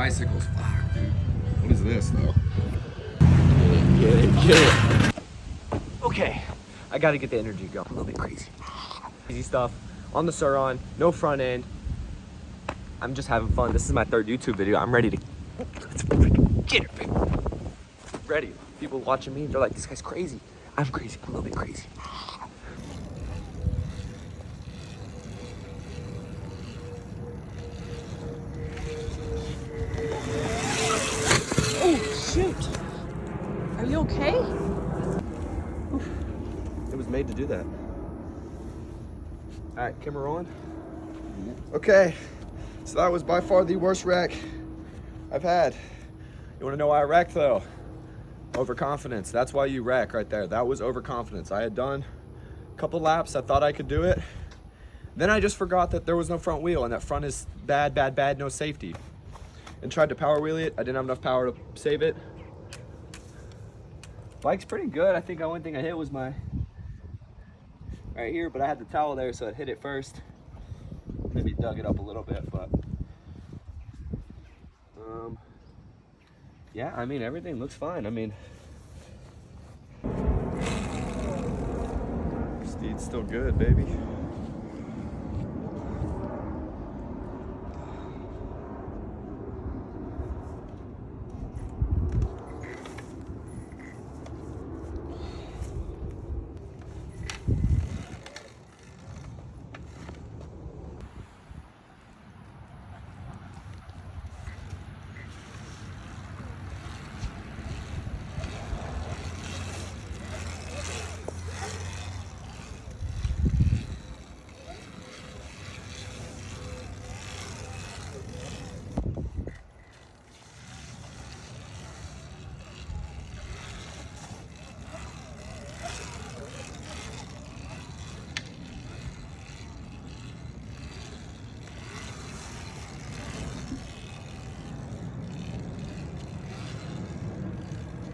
bicycles. Fuck, dude. What is this, though? Get it. Okay, I gotta get the energy going. I'm a little bit crazy. Easy stuff on the Surron, no front end. I'm just having fun. This is my third YouTube video. I'm ready to get it, baby. Ready. People watching me, they're like, this guy's crazy. I'm crazy. I'm a little bit crazy. Oh, shoot. Are you okay? It was made to do that. All right, camera rolling. Okay, so that was by far the worst wreck I've had. You wanna know why I wrecked though? Overconfidence. That's why you wreck right there. That was overconfidence. I had done a couple laps. I thought I could do it. Then I just forgot that there was no front wheel and that front is bad, bad, bad, no safety. And tried to power wheel it. I didn't have enough power to save it. Bike's pretty good. I think the only thing I hit was my right here, but I had the towel there, so I hit it first. Maybe dug it up a little bit, but yeah, I mean, everything looks fine. I mean, Steed's still good, baby.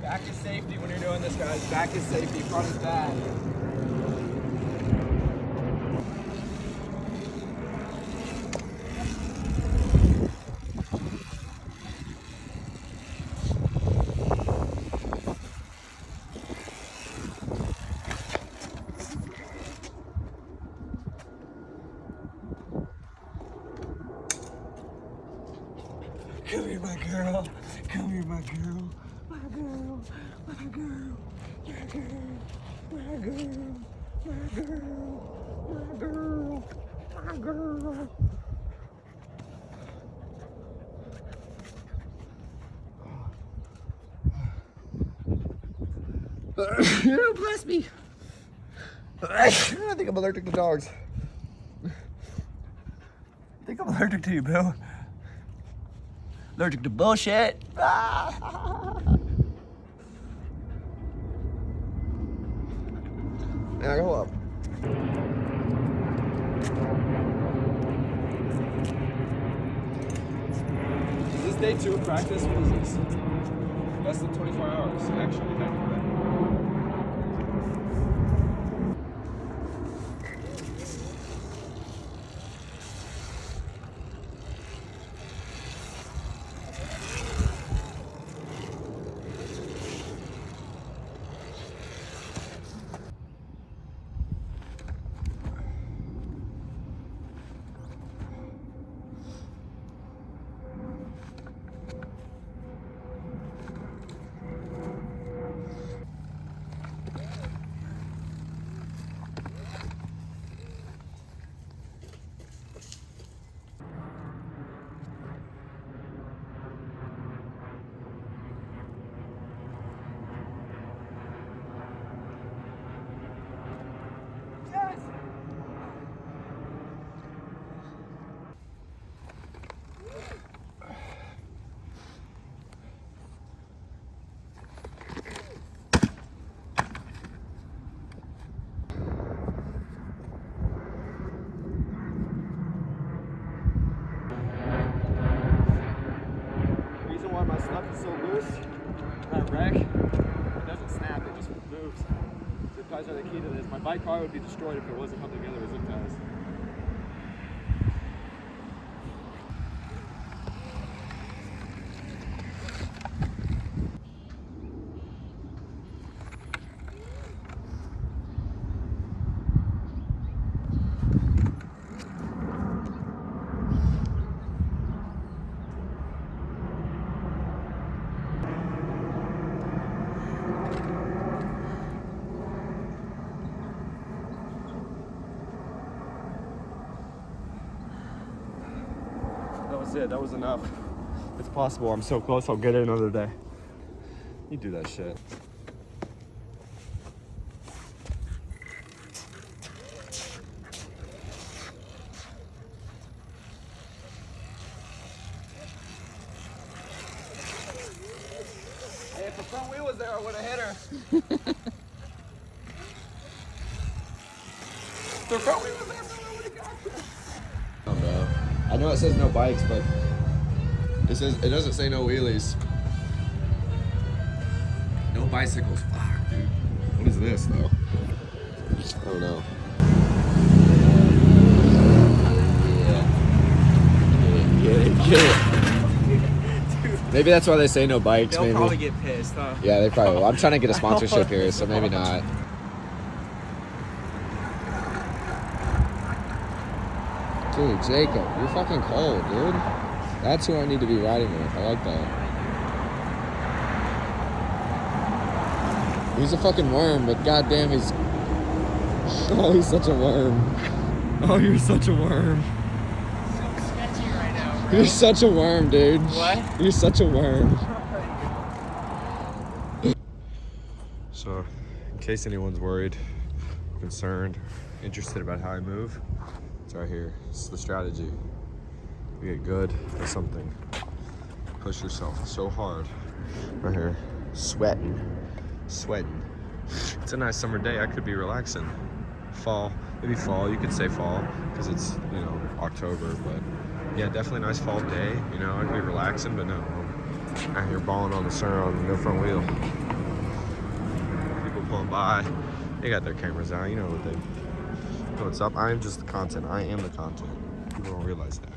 Back is safety when you're doing this, guys. Back is safety, front is bad. Come here, my girl. Come here, my girl. My girl. My girl. My girl. My girl. My girl. My girl. My girl. Bless me. I think I'm allergic to dogs. I think I'm allergic to you, Bill. Allergic to bullshit. Yeah, go up. Is this day 2 of practice? What is this? Less than 24 hours, actually. Stuff is so loose, that wreck, it doesn't snap, it just moves. Zip ties are the key to this. My bike probably would be destroyed if it wasn't held together with zip ties. was it. That was enough. It's possible. I'm so close. I'll get it another day. You do that shit. Hey, if the front wheel was there, I would have hit her. If the front wheel was there, bro, I would have got you. Oh, bro. I know it says no bikes, but it doesn't say no wheelies. No bicycles. Fuck, dude. What is this, though? I don't know. Get it. Maybe that's why they say no bikes. They'll maybe. probably get pissed, huh? Yeah, they probably will. I'm trying to get a sponsorship here, so maybe not. Dude, Jacob, you're fucking cold, dude. That's who I need to be riding with. I like that. He's a fucking worm, but goddamn, he's... Oh, he's such a worm. Oh, you're such a worm. So sketchy right now, bro. You're such a worm, dude. What? You're such a worm. So, in case anyone's worried, concerned, interested about how I move, it's right here. It's the strategy. You get good at something. Push yourself so hard. Right here. Sweating. It's a nice summer day. I could be relaxing. Fall. Maybe fall. You could say fall because it's, you know, October. But yeah, definitely a nice fall day. You know, I could be relaxing, but no. I'm out here balling on the Surron, no front wheel. People pulling by. They got their cameras out. You know what they know what's up. I am just the content. I am the content. People don't realize that.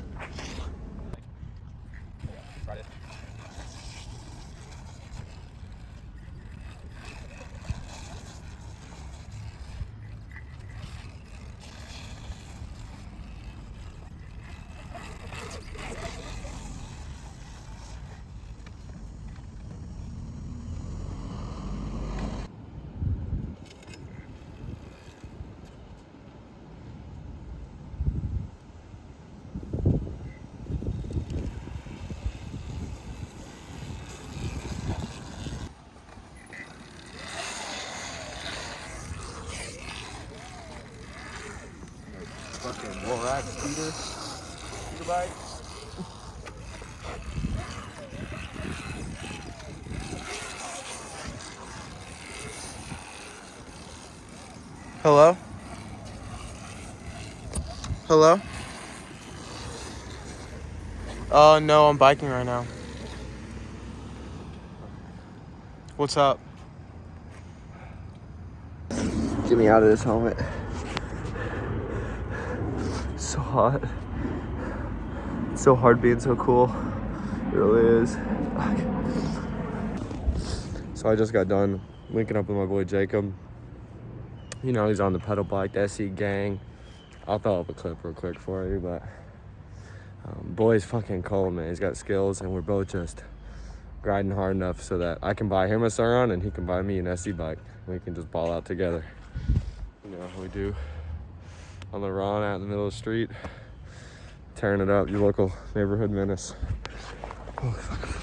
Fucking Borat speeder bike. Hello? Hello? No, I'm biking right now. What's up? Get me out of this helmet. It's so hot. It's so hard being so cool. It really is. So I just got done linking up with my boy Jacob. You know, he's on the pedal bike, the SE gang. I'll throw up a clip real quick for you, but boy's fucking cold, man. He's got skills, and we're both just grinding hard enough so that I can buy him a Surron and he can buy me an SE bike. We can just ball out together. You know how we do on the run out in the middle of the street, tearing it up, your local neighborhood menace. Oh, fuck.